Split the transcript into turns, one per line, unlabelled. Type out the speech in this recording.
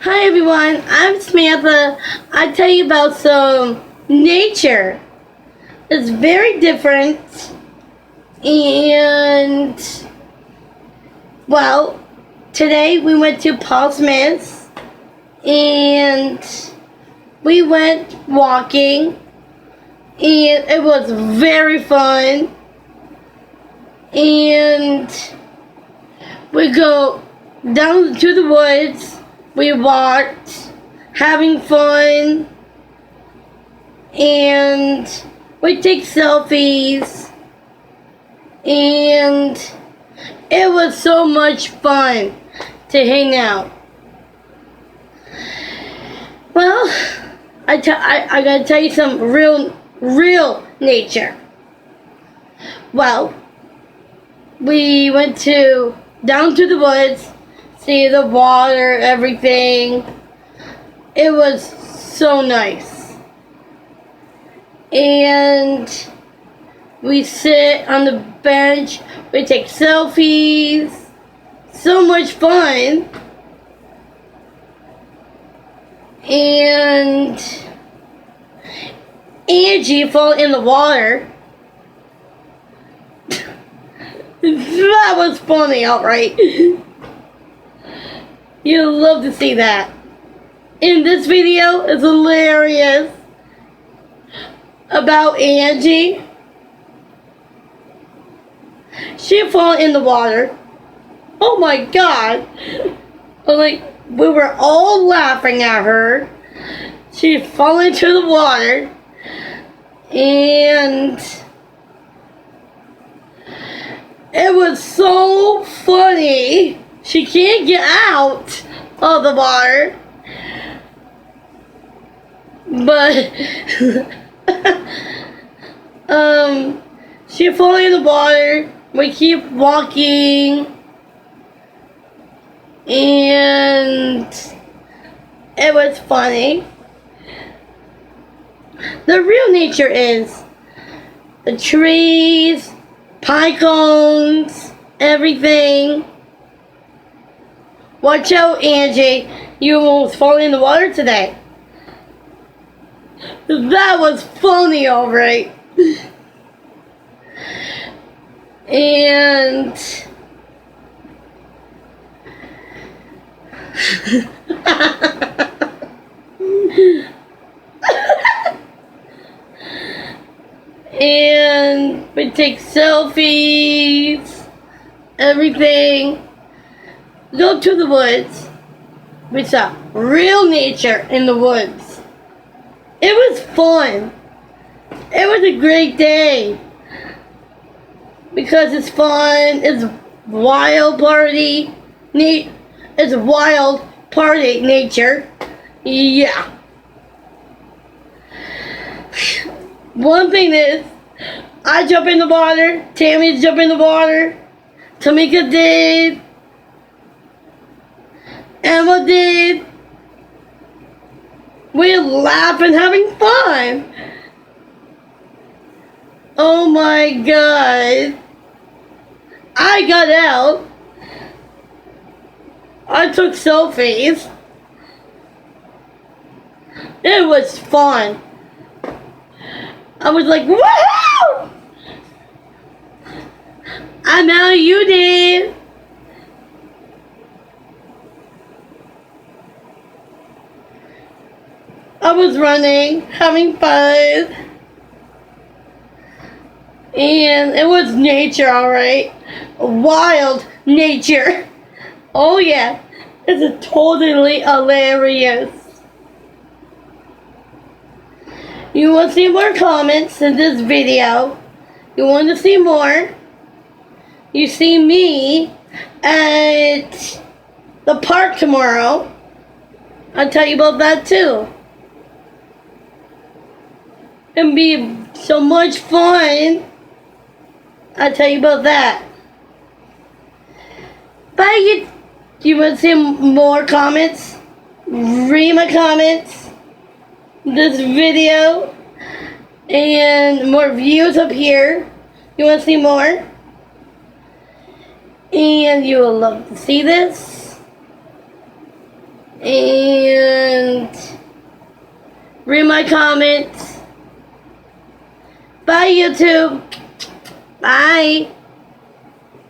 Hi everyone, I'm Samantha. I tell you about some nature. It's very different and well, today we went to Paul Smith's and we went walking and it was very fun and we go down to the woods. We walked, having fun, and we take selfies, and it was so much fun to hang out. Well, I gotta tell you some real nature. Well, we went down to the woods, see the water, everything. It was so nice. And we sit on the bench, we take selfies. So much fun. And Angie fell in the water. That was funny, alright. You'll love to see that. In this video is hilarious about Angie. She fell in the water. Oh my god. We were all laughing at her. She fell into the water. And it was so funny. She can't get out of the water. But she fell in the water. We keep walking. And it was funny. The real nature is the trees, pine cones, everything. Watch out, Angie. You almost fall in the water today. That was funny, alright. And and we take selfies, everything. Go to the woods. We saw real nature in the woods. It was fun. It was a great day. Because it's fun. It's wild party. It's wild party nature. Yeah. One thing is, I jump in the water. Tammy jumped in the water. Tamika did. Emma did. We're laughing, having fun. Oh my god. I got out. I took selfies. It was fun. I was like, woohoo! I know you did. I was running, having fun. And it was nature, alright. Wild nature. Oh yeah. It's totally hilarious. You want to see more comments in this video? You want to see more? You see me at the park tomorrow. I'll tell you about that too. It'll be so much fun. I'll tell you about that. Bye. You want to see more comments? Read my comments. This video. And more views up here. You want to see more? And you will love to see this. And read my comments. Bye, YouTube. Bye.